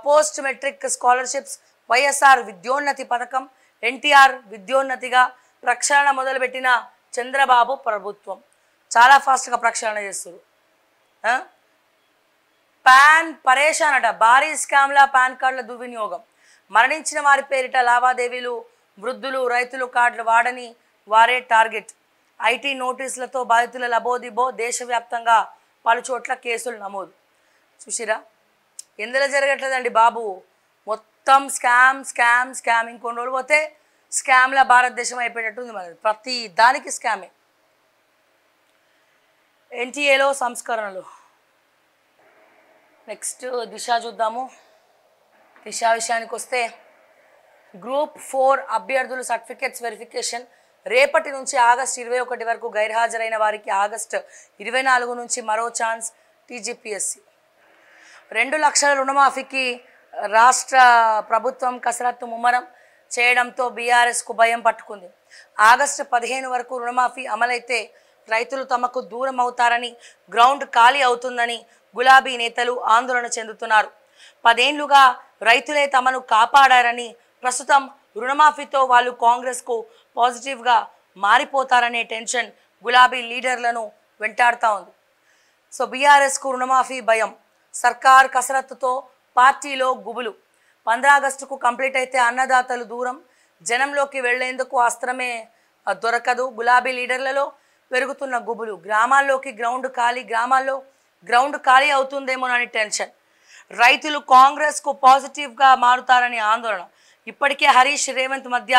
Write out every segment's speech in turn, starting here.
Post matric scholarships, YSR Vidyonnathi పథకం, ఎన్టీఆర్ విద్యోన్నతిగా ప్రక్షాళన మొదలుపెట్టిన చంద్రబాబు ప్రభుత్వం. చాలా ఫాస్ట్గా ప్రక్షాళన చేస్తారు. పాన్ పరేషాన్ అట, భారీ స్కామ్ల పాన్ కార్డుల దుర్వినియోగం, మరణించిన వారి పేరిట లావాదేవీలు, వృద్ధులు రైతులు కార్డులు వాడని వారే టార్గెట్, ఐటీ నోటీసులతో బాధితుల లబోదిబో, దేశవ్యాప్తంగా పలుచోట్ల కేసులు నమోదు. చూసిరా ఎందులో జరగట్లేదండి బాబు, మొత్తం స్కామ్ స్కామ్ స్కామ్. ఇంకొన్ని రోజులు పోతే స్కామ్ల భారతదేశం అయిపోయేటట్టుంది. మరి ప్రతి దానికి స్కామే. ఎన్టీఏలో సంస్కరణలు. నెక్స్ట్ దిశ చూద్దాము. దిశ విషయానికి వస్తే గ్రూప్ 4 అభ్యర్థులు సర్టిఫికేట్స్ వెరిఫికేషన్ రేపటి నుంచి ఆగస్టు 21 వరకు, గైర్హాజరైన వారికి ఆగస్టు 24 నుంచి మరో ఛాన్స్. టీజీపీఎస్సీ 2 లక్షల రుణమాఫీకి రాష్ట్ర ప్రభుత్వం కసరత్తు ముమ్మరం చేయడంతో బీఆర్ఎస్కు భయం పట్టుకుంది. ఆగస్టు 15 వరకు రుణమాఫీ అమలైతే రైతులు తమకు దూరం అవుతారని, గ్రౌండ్ ఖాళీ అవుతుందని గులాబీ నేతలు ఆందోళన చెందుతున్నారు. 10 ఏళ్లుగా రైతులే తమను కాపాడారని, ప్రస్తుతం రుణమాఫీతో వాళ్ళు కాంగ్రెస్కు పాజిటివ్గా మారిపోతారనే టెన్షన్ గులాబీ లీడర్లను వెంటాడుతూ ఉంది. సో బీఆర్ఎస్కు రుణమాఫీ భయం, సర్కార్ కసరత్తుతో పార్టీలో గుబులు. 15 ఆగస్టుకు కంప్లీట్ అయితే అన్నదాతలు దూరం, జనంలోకి వెళ్లేందుకు అస్త్రమే దొరకదు. గులాబీ లీడర్లలో పెరుగుతున్న గుబులు, గ్రామాల్లోకి గ్రామాల్లో గ్రౌండ్ ఖాళీ అవుతుందేమోనని టెన్షన్, రైతులు కాంగ్రెస్కు పాజిటివ్గా మారుతారని ఆందోళన. ఇప్పటికే హరీష్ రేవంత్ మధ్య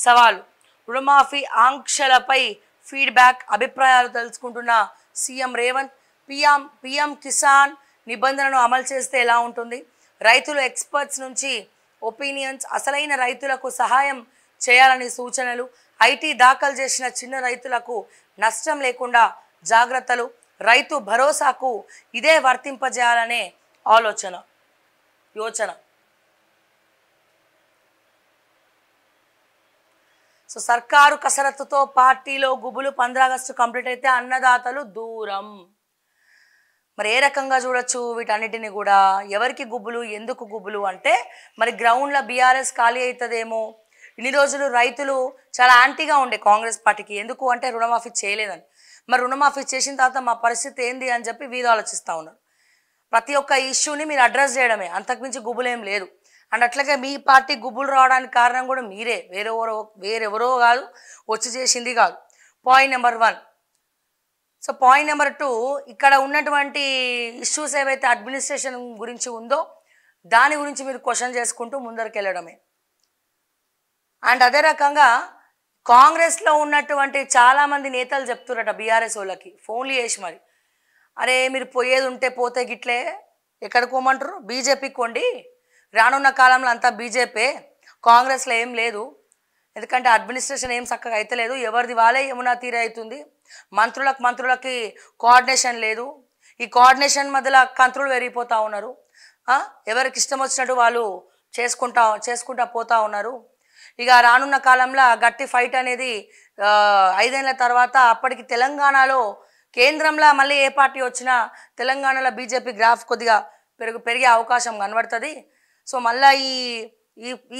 సవాలు, రుణమాఫీ ఆంక్షలపై ఫీడ్బ్యాక్, అభిప్రాయాలు తెలుసుకుంటున్న సీఎం రేవంత్. పీఎం కిసాన్ నిబంధనను అమలు చేస్తే ఎలా ఉంటుంది, రైతులు ఎక్స్పర్ట్స్ నుంచి ఒపీనియన్స్, అసలైన రైతులకు సహాయం చేయాలని సూచనలు, ఐటీ దాఖలు చేసిన చిన్న రైతులకు నష్టం లేకుండా జాగ్రత్తలు, రైతు భరోసాకు ఇదే వర్తింపజేయాలనే యోచన. సో సర్కారు కసరత్తుతో పార్టీలో గుబులు, 15 ఆగస్టు కంప్లీట్ అయితే అన్నదాతలు దూరం. మరి ఏ రకంగా చూడొచ్చు వీటన్నిటిని కూడా? ఎవరికి గుబులు, ఎందుకు గుబులు అంటే, మరి గ్రౌండ్లో బీఆర్ఎస్ ఖాళీ అవుతుందేమో. ఇన్ని రోజులు రైతులు చాలా యాంటీగా ఉండే కాంగ్రెస్ పార్టీకి, ఎందుకు అంటే రుణమాఫీ చేయలేదని. మరి రుణమాఫీ చేసిన తర్వాత మా పరిస్థితి ఏంది అని చెప్పి వీరు ఆలోచిస్తూ ఉన్నారు. ప్రతి ఒక్క ఇష్యూని మీరు అడ్రస్ చేయడమే, అంతకుమించి గుబులేం లేదు. అండ్ అట్లాగే మీ పార్టీ గుబులు రావడానికి కారణం కూడా మీరే, వేరెవరో కాదు, వచ్చి చేసింది కాదు. Point number 1. So point number 2, ఇక్కడ ఉన్నటువంటి ఇష్యూస్ ఏవైతే అడ్మినిస్ట్రేషన్ గురించి ఉందో దాని గురించి మీరు క్వశ్చన్ చేసుకుంటూ ముందరికి వెళ్ళడమే. అండ్ అదే రకంగా కాంగ్రెస్లో ఉన్నటువంటి చాలామంది నేతలు చెప్తున్నారట బీఆర్ఎస్ వాళ్ళకి ఫోన్లు చేసి, మరి అరే మీరు పోయేది ఉంటే పోతే గిట్లే ఎక్కడికి పోమంటారు, బీజేపీకి కొండి, రానున్న కాలంలో అంతా బీజేపీ, కాంగ్రెస్లో ఏం లేదు, ఎందుకంటే అడ్మినిస్ట్రేషన్ ఏం చక్కగా అయితే లేదు, ఎవరిది వాళ్ళే యమునా తీరే అవుతుంది, మంత్రులకి కోఆర్డినేషన్ లేదు, ఈ కోఆర్డినేషన్ మధ్యలో కంత్రులు పెరిగిపోతూ ఉన్నారు, ఎవరికి ఇష్టం వచ్చినట్టు వాళ్ళు చేసుకుంటా పోతూ ఉన్నారు. ఇక రానున్న కాలంలో గట్టి ఫైట్ అనేది 5 ఏళ్ల తర్వాత, అప్పటికి తెలంగాణలో కేంద్రంలో మళ్ళీ ఏ పార్టీ వచ్చినా తెలంగాణలో బీజేపీ గ్రాఫ్ కొద్దిగా పెరిగే అవకాశం కనబడుతుంది. సో మళ్ళీ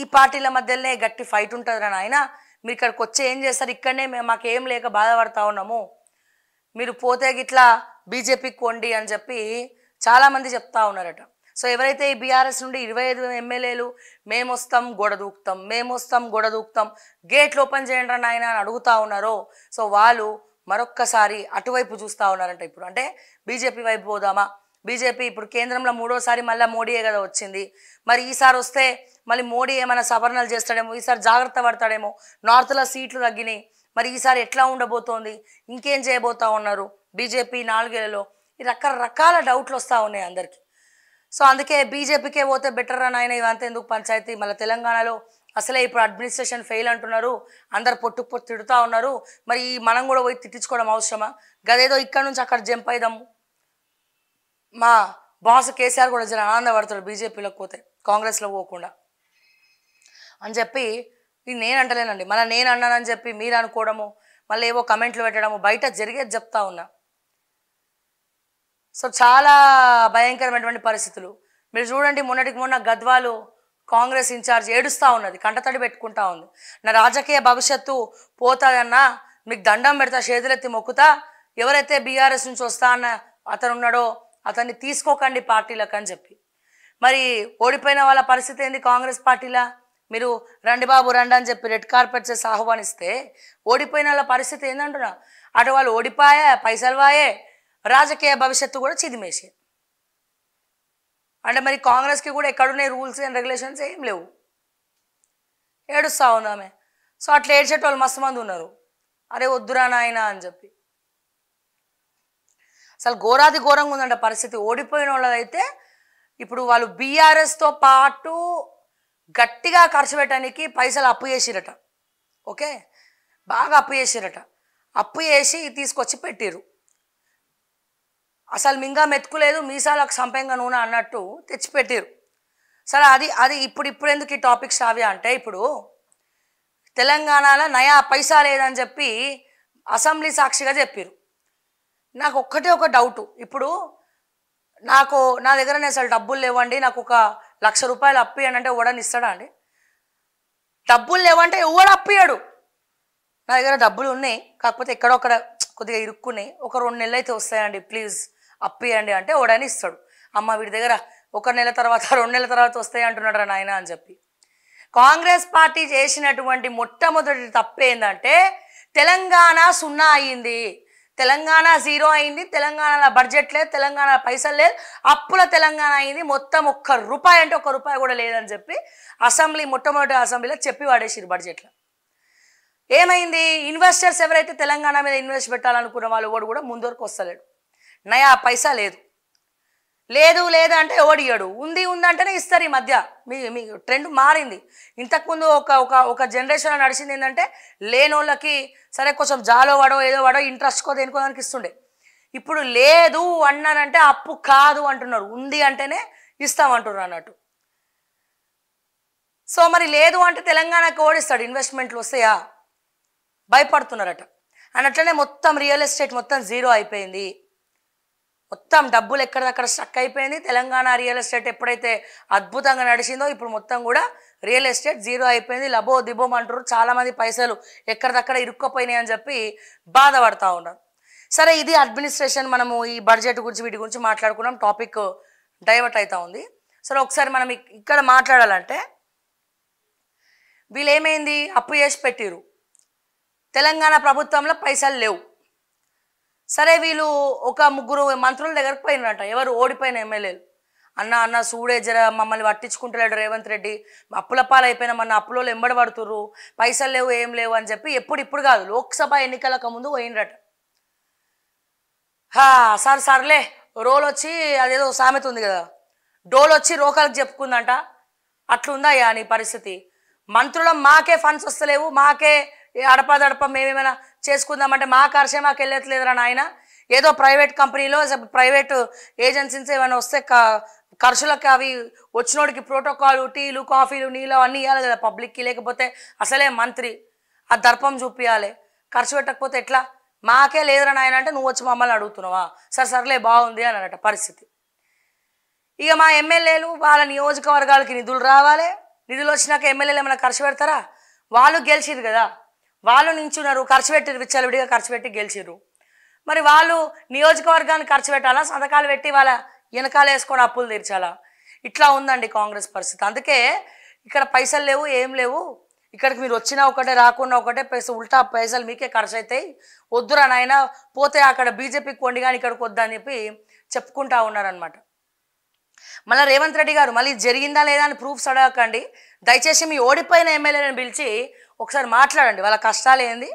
ఈ పార్టీల మధ్యలోనే గట్టి ఫైట్ ఉంటుంది అని ఆయన, మీరు ఇక్కడికి వచ్చి ఏం చేస్తారు, ఇక్కడనే మాకేం లేక బాధపడతా ఉన్నాము, మీరు పోతే గిట్లా బీజేపీకి కొండి అని చెప్పి చాలామంది చెప్తా ఉన్నారట. సో ఎవరైతే ఈ బీఆర్ఎస్ నుండి 25 ఎమ్మెల్యేలు మేము వస్తాం గొడ దూకుతాం, గేట్లు ఓపెన్ చేయండి అని ఆయన అడుగుతా ఉన్నారో, సో వాళ్ళు మరొక్కసారి అటువైపు చూస్తూ ఉన్నారంట. ఇప్పుడు అంటే బీజేపీ వైపు పోదామా, బీజేపీ ఇప్పుడు కేంద్రంలో 3వసారి మళ్ళీ మోడీయే కదా వచ్చింది, మరి ఈసారి వస్తే మళ్ళీ మోడీ ఏమైనా సవరణలు చేస్తాడేమో, ఈసారి జాగ్రత్త పడతాడేమో, నార్త్లో సీట్లు తగ్గినాయి, మరి ఈసారి ఎట్లా ఉండబోతోంది, ఇంకేం చేయబోతా ఉన్నారు బీజేపీ 4 ఏళ్లలో, ఈ రకరకాల డౌట్లు వస్తూ ఉన్నాయి అందరికీ. సో అందుకే బీజేపీకే పోతే బెటర్ అని ఆయన, ఇవంతా ఎందుకు పంచాయతీ, మళ్ళీ తెలంగాణలో అసలే ఇప్పుడు అడ్మినిస్ట్రేషన్ ఫెయిల్ అంటున్నారు, అందరు పొట్టు తిడుతూ ఉన్నారు, మరి మనం కూడా పోయి తిట్టించుకోవడం అవసరమా, గదేదో ఇక్కడ నుంచి అక్కడ జంప్ అయిదాము, మా బాస్ కేసీఆర్ కూడా జర ఆనందపడతాడు బీజేపీలోకి పోతే కాంగ్రెస్లో పోకుండా అని చెప్పి, ఇది నేను అంటలేనండి, మళ్ళీ నేను అన్నానని చెప్పి మీరు అనుకోవడము, మళ్ళీ ఏవో కమెంట్లు పెట్టడము, బయట జరిగేది చెప్తా ఉన్నా. సో చాలా భయంకరమైనటువంటి పరిస్థితులు. మీరు చూడండి, మొన్నటికి మొన్న గద్వాలు కాంగ్రెస్ ఇన్ఛార్జ్ ఏడుస్తూ ఉన్నది, కంటతడి పెట్టుకుంటా ఉంది. నా రాజకీయ భవిష్యత్తు పోతాదన్నా, మీకు దండం పెడతా, చేతులెత్తి మొక్కుతా, ఎవరైతే బీఆర్ఎస్ నుంచి వస్తా అన్న అతను ఉన్నాడో అతన్ని తీసుకోకండి పార్టీలకు అని చెప్పి. మరి ఓడిపోయిన వాళ్ళ పరిస్థితి ఏంది కాంగ్రెస్ పార్టీలా? మీరు రండి బాబు రండి అని చెప్పి రెడ్ కార్పెట్ చేసి ఆహ్వానిస్తే ఓడిపోయిన వాళ్ళ పరిస్థితి ఏందంటున్నా? అటు వాళ్ళు ఓడిపోయా, పైసలు వాయే, రాజకీయ భవిష్యత్తు కూడా చిదిమేసే. అంటే మరి కాంగ్రెస్కి కూడా ఎక్కడున్నాయి రూల్స్ అండ్ రెగ్యులేషన్స్? ఏం లేవు. ఏడుస్తూ ఉంది ఆమె. సో అట్లా ఏడ్చేటోళ్ళు మస్తు మంది ఉన్నారు, అరే వద్దురా నాయన అని చెప్పి. అసలు ఘోరాది ఘోరంగా ఉందంట పరిస్థితి. ఓడిపోయిన వాళ్ళదైతే ఇప్పుడు వాళ్ళు బీఆర్ఎస్తో పాటు గట్టిగా ఖర్చు పెట్టడానికి పైసలు అప్పు చేసిరట. ఓకే, బాగా అప్పు చేసిరట. అప్పు చేసి తీసుకొచ్చి పెట్టిరు. అసలు మింగా మెతుకులేదు, మీసాలకు సంపంగా నూనె అన్నట్టు తెచ్చిపెట్టిరు. సరే, అది ఇప్పుడు ఎందుకు ఈ టాపిక్స్ రావ్యా అంటే, ఇప్పుడు తెలంగాణలో నయా పైసా లేదని చెప్పి అసెంబ్లీ సాక్షిగా చెప్పారు. నాకు ఒక్కటే ఒక డౌటు, ఇప్పుడు నా దగ్గర అసలు డబ్బులు లేవండి, నాకు ఒక 1,00,000 రూపాయలు అప్పు ఇవ్వండి అంటే ఎవడని ఇస్తాడా అండి? డబ్బులు లేవంటే ఎవడు అప్పియాడు? నా దగ్గర డబ్బులు ఉన్నాయి, కాకపోతే ఎక్కడొక్కడ కొద్దిగా ఇరుక్కున్నాయి, ఒక 2 నెలలు అయితే వస్తాయండి, ప్లీజ్ అప్పు ఇవ్వండి అంటే ఎవడని ఇస్తాడు. అమ్మ వీడి దగ్గర 1 నెల తర్వాత 2 నెలల తర్వాత వస్తాయి అంటున్నాడు రా నాయన అని చెప్పి. కాంగ్రెస్ పార్టీ చేసినటువంటి మొట్టమొదటి తప్పు ఏంటంటే తెలంగాణ 0 అయ్యింది, తెలంగాణ 0 అయింది, తెలంగాణలో బడ్జెట్ లేదు, తెలంగాణ పైసలు లేదు, అప్పుల తెలంగాణ అయింది, మొత్తం 1 రూపాయి అంటే 1 రూపాయి కూడా లేదని చెప్పి మొట్టమొదటి అసెంబ్లీలో చెప్పి వాడేసిరు బడ్జెట్లో. ఏమైంది? ఇన్వెస్టర్స్ ఎవరైతే తెలంగాణ మీద ఇన్వెస్ట్ పెట్టాలనుకున్న వాళ్ళు కూడా ముందరకు వస్తలేడు. నయా పైసా లేదు అంటే ఎవడియాడు, ఉందంటేనే ఇస్తారు. ఈ మధ్య మీ ట్రెండ్ మారింది. ఇంతకుముందు ఒక జనరేషన్ నడిచింది ఏంటంటే లేనోళ్ళకి సరే కొంచెం జాలో వాడో ఏదో వాడో ఇంట్రెస్ట్కో దేనికో దానికి ఇస్తుండే. ఇప్పుడు లేదు అన్నానంటే అప్పు కాదు అంటున్నారు, ఉంది అంటేనే ఇస్తామంటున్నారు అన్నట్టు. సో మరి లేదు అంటే తెలంగాణకి ఓడిస్తాడు, ఇన్వెస్ట్మెంట్లు వస్తాయా? భయపడుతున్నారట. అని అట్లనే మొత్తం రియల్ ఎస్టేట్ మొత్తం 0 అయిపోయింది, మొత్తం డబ్బులు ఎక్కడిదక్కడ స్టక్ అయిపోయింది. తెలంగాణ రియల్ ఎస్టేట్ ఎప్పుడైతే అద్భుతంగా నడిచిందో ఇప్పుడు మొత్తం కూడా రియల్ ఎస్టేట్ 0 అయిపోయింది. లబో దిబోం అంటారు, చాలామంది పైసలు ఎక్కడిదక్కడ ఇరుక్కుపోయినాయి అని చెప్పి బాధపడతా ఉన్నారు. సరే, ఇది అడ్మినిస్ట్రేషన్. మనము ఈ బడ్జెట్ గురించి వీటి గురించి మాట్లాడుకున్నాం, టాపిక్ డైవర్ట్ అవుతా ఉంది. సరే, ఒకసారి మనం ఇక్కడ మాట్లాడాలంటే వీళ్ళు ఏమైంది, అప్పు చేసి పెట్టిరు, తెలంగాణ ప్రభుత్వంలో పైసలు లేవు. సరే, వీళ్ళు ఒక 3 మంత్రుల దగ్గరకు పోయినట, ఎవరు ఓడిపోయిన ఎమ్మెల్యేలు. అన్న సూడే జర మమ్మల్ని పట్టించుకుంటలేడు రేవంత్ రెడ్డి, అప్పుల పాలు అయిపోయినా మన అప్పులో ఎంబడి పడుతుర్రు, పైసలు లేవు ఏం లేవు అని చెప్పి ఇప్పుడు కాదు లోక్సభ ఎన్నికలకు ముందు పోయినరట. సర్లే రోల్ వచ్చి అదేదో సామెత ఉంది కదా, డోల్ వచ్చి రోకలకు చెప్పుకుందంట. అట్లుందా నీ పరిస్థితి? మంత్రులం మాకే ఫండ్స్ వస్తలేవు, మాకే అడపదడప మేమేమైనా చేసుకుందామంటే మా ఖర్చే మాకు వెళ్ళట్లేదురా నాయన. ఏదో ప్రైవేట్ కంపెనీలో ప్రైవేట్ ఏజెన్సీస్ ఏమైనా వస్తే ఖర్చులకు అవి వచ్చినోడికి ప్రోటోకాల్, టీలు కాఫీలు నీళ్ళు అన్నీ ఇవ్వాలి కదా పబ్లిక్కి, లేకపోతే అసలే మంత్రి ఆ దర్పం చూపించాలి. ఖర్చు పెట్టకపోతే ఎట్లా? మాకే లేదురా నాయన అంటే నువ్వు వచ్చి మమ్మల్ని అడుగుతున్నావా? సర్లే బాగుంది అని అన్నట పరిస్థితి. ఇక మా ఎమ్మెల్యేలు వాళ్ళ నియోజకవర్గాలకి నిధులు రావాలి, నిధులు వచ్చినాక ఎమ్మెల్యేలు ఏమైనా ఖర్చు పెడతారా? వాళ్ళు గెలిచిరు కదా, వాళ్ళు నించున్నారు, ఖర్చు పెట్టిరు, విచ్చలవిడిగా ఖర్చు పెట్టి గెలిచిరు. మరి వాళ్ళు నియోజకవర్గాన్ని ఖర్చు పెట్టాలా, సంతకాలు పెట్టి వాళ్ళ వెనకాల వేసుకొని అప్పులు తీర్చాలా? ఇట్లా ఉందండి కాంగ్రెస్ పరిస్థితి. అందుకే ఇక్కడ పైసలు లేవు, ఏం లేవు, ఇక్కడికి మీరు వచ్చినా ఒకటే రాకుండా ఒకటే, ఉల్టా పైసలు మీకే ఖర్చు అవుతాయి, వద్దురా నాయన, పోతే అక్కడ బీజేపీకి కొండి కానీ ఇక్కడికి వద్దని చెప్పి చెప్పుకుంటా ఉన్నారనమాట. మళ్ళీ రేవంత్ రెడ్డి గారు మళ్ళీ జరిగిందా లేదా అని ప్రూఫ్స్ అడగకండి, దయచేసి మీ ఓడిపోయిన ఎమ్మెల్యేలను పిలిచి ఒకసారి మాట్లాడండి, వాళ్ళ కష్టాలు ఏంది,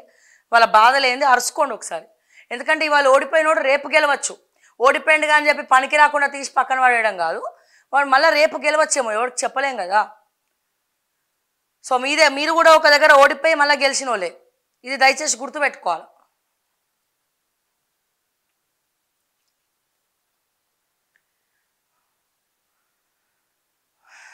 వాళ్ళ బాధలు ఏంది అరుచుకోండి ఒకసారి. ఎందుకంటే ఇవాళ ఓడిపోయినోడు రేపు గెలవచ్చు, ఓడిపోయింది కానీ చెప్పి పనికి రాకుండా తీసి పక్కన పడేయడం కాదు, వాడు మళ్ళీ రేపు గెలవచ్చేమో, ఎవరికి చెప్పలేం కదా. సో మీరు కూడా ఒక దగ్గర ఓడిపోయి మళ్ళీ గెలిచిన వాళ్ళే, ఇది దయచేసి గుర్తుపెట్టుకోవాలి.